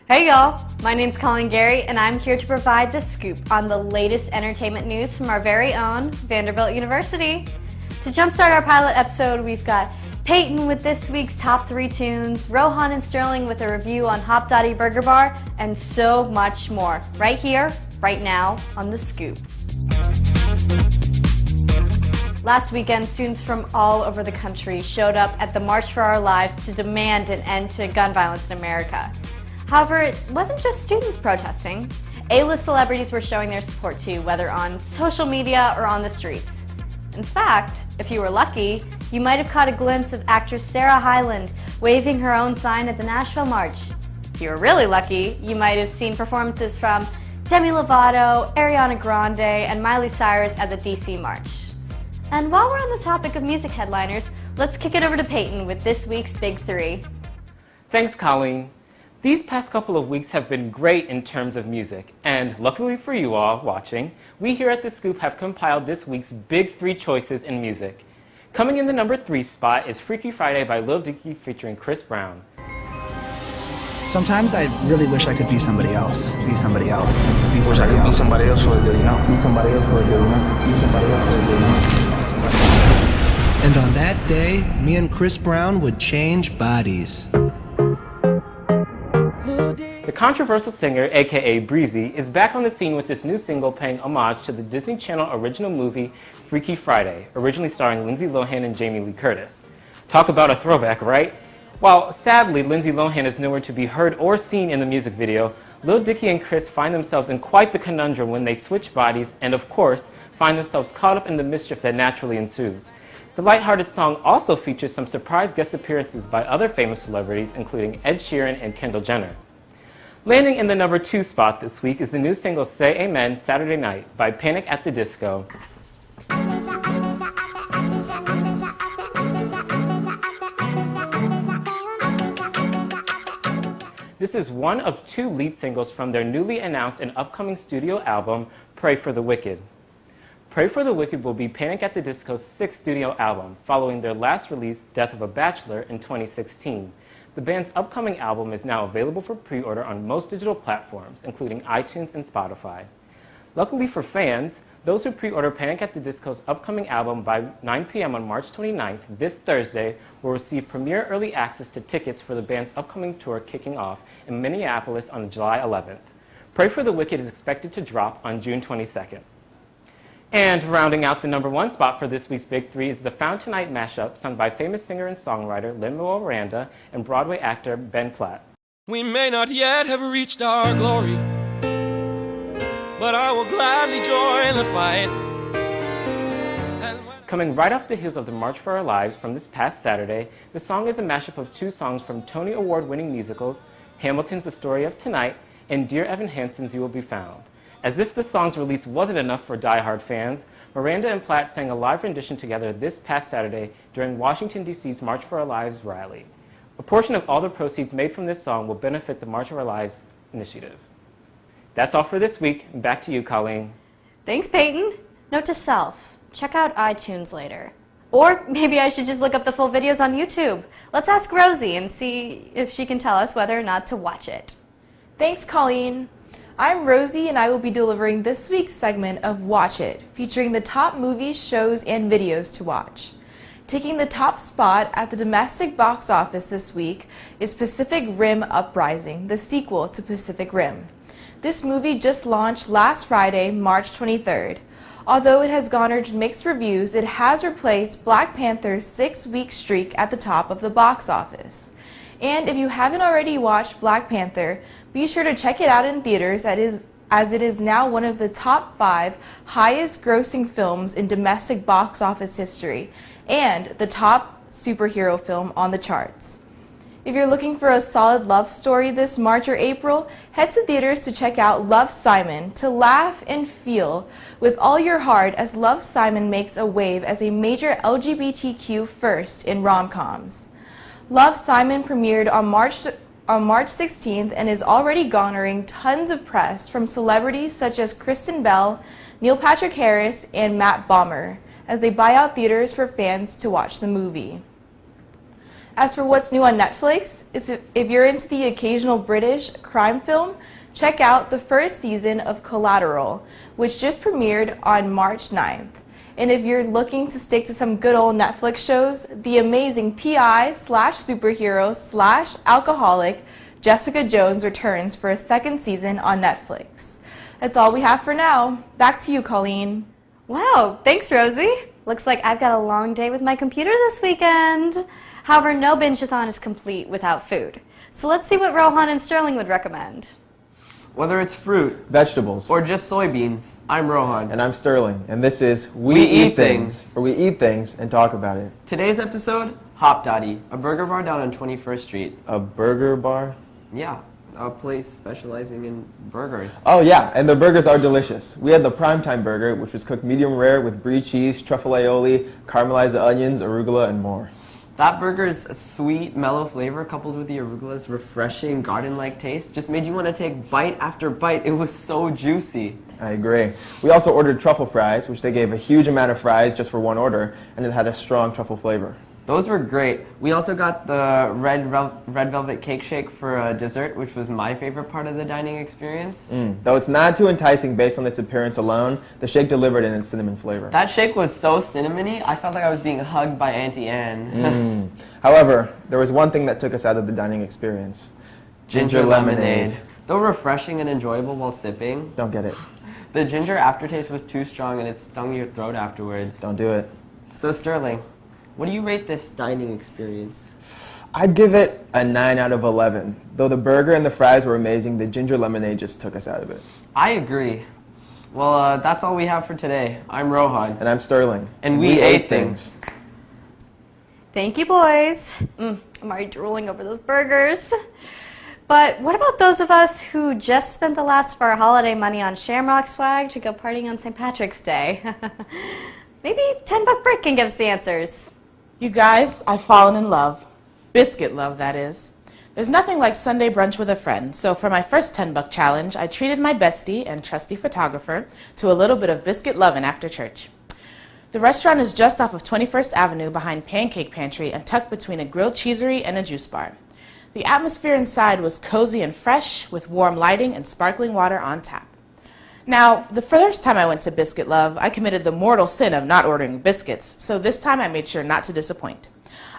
Hey y'all, my name's Colleen Gary and I'm here to provide the scoop on the latest entertainment news from our very own Vanderbilt University. To jumpstart our pilot episode, we've got Peyton with this week's top 3 tunes, Rohan and Sterling with a review on Hop Dottie Burger Bar, and so much more, right here, right now, on The Scoop. Last weekend, students from all over the country showed up at the March for Our Lives to demand an end to gun violence in America. However, it wasn't just students protesting. A-list celebrities were showing their support too, whether on social media or on the streets. In fact, if you were lucky, you might have caught a glimpse of actress Sarah Hyland waving her own sign at the Nashville March. If you were really lucky, you might have seen performances from Demi Lovato, Ariana Grande, and Miley Cyrus at the DC March. And while we're on the topic of music headliners, let's kick it over to Peyton with this week's Big 3. Thanks, Colleen. These past couple of weeks have been great in terms of music, and luckily for you all watching, we here at The Scoop have compiled this week's Big 3 choices in music. Coming in the number 3 spot is Freaky Friday by Lil Dicky featuring Chris Brown. Sometimes I really wish I could be somebody else. Wish I could be somebody else for a day, you know? Be somebody else for a day, you know? Be somebody else for a day, you know? And on that day, me and Chris Brown would change bodies. The controversial singer, aka Breezy, is back on the scene with this new single paying homage to the Disney Channel original movie Freaky Friday, originally starring Lindsay Lohan and Jamie Lee Curtis. Talk about a throwback, right? While sadly Lindsay Lohan is nowhere to be heard or seen in the music video, Lil Dicky and Chris find themselves in quite the conundrum when they switch bodies and, of course, find themselves caught up in the mischief that naturally ensues. The lighthearted song also features some surprise guest appearances by other famous celebrities, including Ed Sheeran and Kendall Jenner. Landing in the number 2 spot this week is the new single Say Amen Saturday Night by Panic at the Disco. This is one of 2 lead singles from their newly announced and upcoming studio album, Pray for the Wicked. Pray for the Wicked will be Panic at the Disco's 6th studio album, following their last release, Death of a Bachelor, in 2016. The band's upcoming album is now available for pre-order on most digital platforms, including iTunes and Spotify. Luckily for fans, those who pre-order Panic at the Disco's upcoming album by 9 p.m. on March 29th, this Thursday, will receive premier early access to tickets for the band's upcoming tour kicking off in Minneapolis on July 11th. Pray for the Wicked is expected to drop on June 22nd. And rounding out the number 1 spot for this week's Big 3 is the Found Tonight mashup sung by famous singer and songwriter Lin-Manuel Miranda and Broadway actor Ben Platt. We may not yet have reached our glory, but I will gladly join the fight. Coming right off the heels of the March for Our Lives from this past Saturday, the song is a mashup of 2 songs from Tony Award-winning musicals, Hamilton's The Story of Tonight and Dear Evan Hansen's You Will Be Found. As if the song's release wasn't enough for die-hard fans, Miranda and Platt sang a live rendition together this past Saturday during Washington, D.C.'s March for Our Lives rally. A portion of all the proceeds made from this song will benefit the March for Our Lives initiative. That's all for this week. Back to you, Colleen. Thanks, Peyton. Note to self, check out iTunes later. Or maybe I should just look up the full videos on YouTube. Let's ask Rosie and see if she can tell us whether or not to watch it. Thanks, Colleen. I'm Rosie and I will be delivering this week's segment of Watch It, featuring the top movies, shows, and videos to watch. Taking the top spot at the domestic box office this week is Pacific Rim Uprising, the sequel to Pacific Rim. This movie just launched last Friday, March 23rd. Although it has garnered mixed reviews, it has replaced Black Panther's 6-week streak at the top of the box office. And if you haven't already watched Black Panther, be sure to check it out in theaters as it is now one of the top 5 highest grossing films in domestic box office history and the top superhero film on the charts. If you're looking for a solid love story this March or April, head to theaters to check out Love, Simon, to laugh and feel with all your heart as Love, Simon makes a wave as a major LGBTQ first in rom-coms. Love, Simon premiered on March 16th and is already garnering tons of press from celebrities such as Kristen Bell, Neil Patrick Harris, and Matt Bomer as they buy out theaters for fans to watch the movie. As for what's new on Netflix, if you're into the occasional British crime film, check out the first season of Collateral, which just premiered on March 9th. And if you're looking to stick to some good old Netflix shows, the amazing PI/superhero/alcoholic Jessica Jones returns for a second season on Netflix. That's all we have for now. Back to you, Colleen. Wow, thanks, Rosie. Looks like I've got a long day with my computer this weekend. However, no binge-a-thon is complete without food. So let's see what Rohan and Sterling would recommend. Whether it's fruit, vegetables, or just soybeans, I'm Rohan. And I'm Sterling, and this is We Eat Things, where we eat things and talk about it. Today's episode, Hop Dottie, a burger bar down on 21st Street. A burger bar? Yeah, a place specializing in burgers. Oh yeah, and the burgers are delicious. We had the primetime burger, which was cooked medium rare with brie cheese, truffle aioli, caramelized onions, arugula, and more. That burger's sweet, mellow flavor coupled with the arugula's refreshing, garden-like taste just made you want to take bite after bite. It was so juicy. I agree. We also ordered truffle fries, which they gave a huge amount of fries just for one order, and it had a strong truffle flavor. Those were great. We also got the red velvet cake shake for dessert, which was my favorite part of the dining experience. Though it's not too enticing based on its appearance alone, the shake delivered in its cinnamon flavor. That shake was so cinnamony, I felt like I was being hugged by Auntie Anne. However, there was one thing that took us out of the dining experience. Ginger lemonade. Though refreshing and enjoyable while sipping, Don't get it. the ginger aftertaste was too strong and it stung your throat afterwards. Don't do it. So Sterling, what do you rate this dining experience? I'd give it a 9 out of 11. Though the burger and the fries were amazing, the ginger lemonade just took us out of it. I agree. Well, that's all we have for today. I'm Rohan. And I'm Sterling. And we ate things. Thank you, boys. I'm already drooling over those burgers. But what about those of us who just spent the last of our holiday money on Shamrock swag to go partying on St. Patrick's Day? Maybe $10 Brick can give us the answers. You guys, I've fallen in love. Biscuit love, that is. There's nothing like Sunday brunch with a friend, so for my first $10 challenge, I treated my bestie and trusty photographer to a little bit of biscuit lovin' after church. The restaurant is just off of 21st Avenue behind Pancake Pantry and tucked between a grilled cheesery and a juice bar. The atmosphere inside was cozy and fresh with warm lighting and sparkling water on tap. Now, the first time I went to Biscuit Love, I committed the mortal sin of not ordering biscuits, so this time I made sure not to disappoint.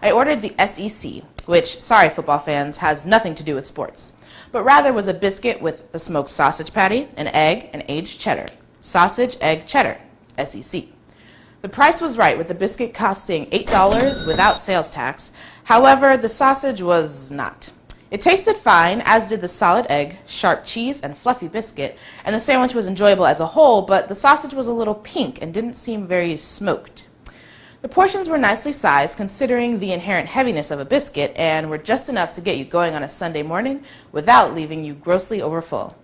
I ordered the SEC, which, sorry football fans, has nothing to do with sports, but rather was a biscuit with a smoked sausage patty, an egg, and aged cheddar. Sausage, egg, cheddar, SEC. The price was right, with the biscuit costing $8 without sales tax. However, the sausage was not. It tasted fine, as did the solid egg, sharp cheese, and fluffy biscuit, and the sandwich was enjoyable as a whole, but the sausage was a little pink and didn't seem very smoked. The portions were nicely sized, considering the inherent heaviness of a biscuit, and were just enough to get you going on a Sunday morning without leaving you grossly overfull.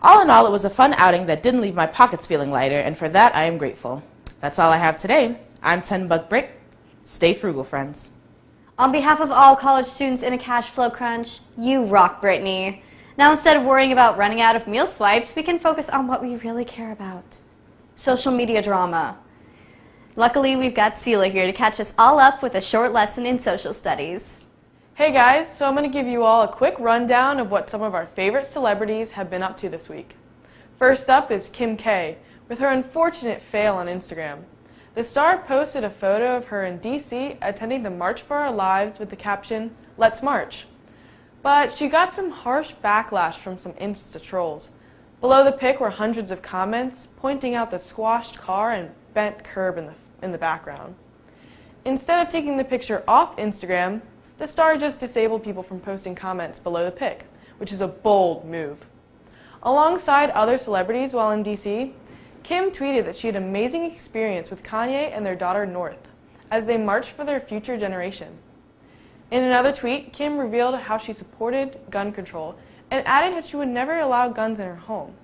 All in all, it was a fun outing that didn't leave my pockets feeling lighter, and for that I am grateful. That's all I have today. I'm $10 Brick. Stay frugal, friends. On behalf of all college students in a cash flow crunch, you rock, Brittany. Now instead of worrying about running out of meal swipes, we can focus on what we really care about. Social media drama. Luckily, we've got Sela here to catch us all up with a short lesson in social studies. Hey guys, so I'm going to give you all a quick rundown of what some of our favorite celebrities have been up to this week. First up is Kim K, with her unfortunate fail on Instagram. The star posted a photo of her in DC attending the March for Our Lives with the caption, "Let's March." But she got some harsh backlash from some Insta trolls. Below the pic were hundreds of comments pointing out the squashed car and bent curb in the background. Instead of taking the picture off Instagram, the star just disabled people from posting comments below the pic, which is a bold move. Alongside other celebrities while in DC, Kim tweeted that she had an amazing experience with Kanye and their daughter North as they marched for their future generation. In another tweet, Kim revealed how she supported gun control and added that she would never allow guns in her home.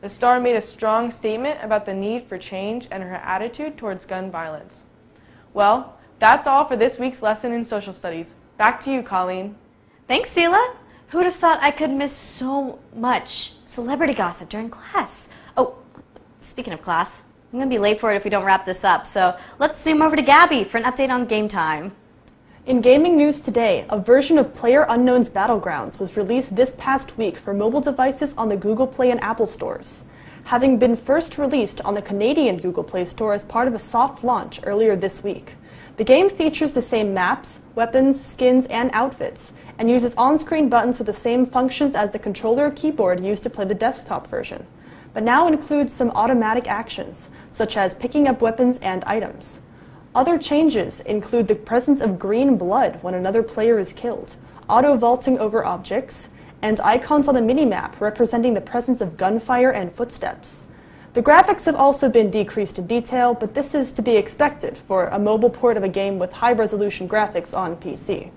The star made a strong statement about the need for change and her attitude towards gun violence. Well, that's all for this week's lesson in social studies. Back to you, Colleen. Thanks, Sela. Who would have thought I could miss so much celebrity gossip during class? Oh, speaking of class, I'm going to be late for it if we don't wrap this up, so let's zoom over to Gabby for an update on game time. In gaming news today, a version of PlayerUnknown's Battlegrounds was released this past week for mobile devices on the Google Play and Apple stores. Having been first released on the Canadian Google Play Store as part of a soft launch earlier this week. The game features the same maps, weapons, skins, and outfits, and uses on-screen buttons with the same functions as the controller or keyboard used to play the desktop version, but now includes some automatic actions, such as picking up weapons and items. Other changes include the presence of green blood when another player is killed, auto-vaulting over objects, and icons on the minimap representing the presence of gunfire and footsteps. The graphics have also been decreased in detail, but this is to be expected for a mobile port of a game with high-resolution graphics on PC.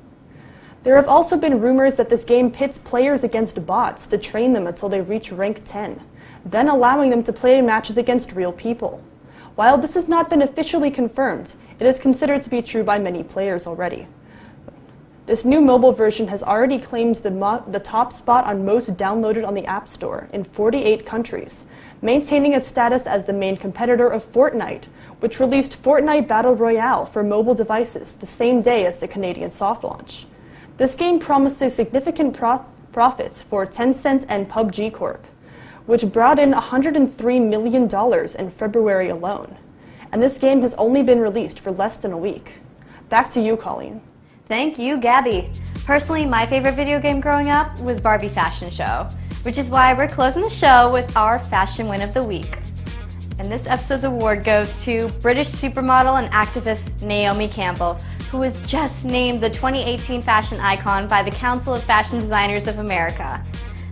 There have also been rumors that this game pits players against bots to train them until they reach rank 10, then allowing them to play matches against real people. While this has not been officially confirmed, it is considered to be true by many players already. This new mobile version has already claimed the top spot on most downloaded on the App Store in 48 countries, maintaining its status as the main competitor of Fortnite, which released Fortnite Battle Royale for mobile devices the same day as the Canadian soft launch. This game promises significant profits for Tencent and PUBG Corp, which brought in $103 million in February alone. And this game has only been released for less than a week. Back to you, Colleen. Thank you, Gabby. Personally, my favorite video game growing up was Barbie Fashion Show, which is why we're closing the show with our Fashion Win of the Week. And this episode's award goes to British supermodel and activist Naomi Campbell, who was just named the 2018 fashion icon by the Council of Fashion Designers of America.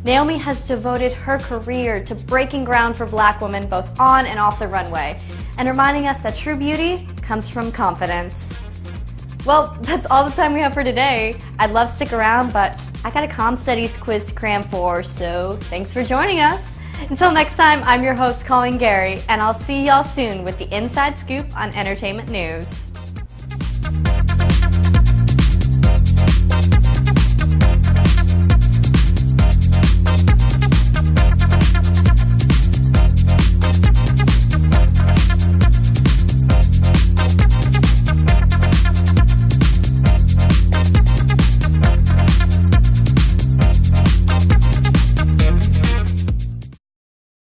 Naomi has devoted her career to breaking ground for Black women both on and off the runway, and reminding us that true beauty comes from confidence. Well, that's all the time we have for today. I'd love to stick around, but I got a Comm Studies quiz to cram for, so thanks for joining us. Until next time, I'm your host, Colleen Gary, and I'll see y'all soon with the Inside Scoop on entertainment news.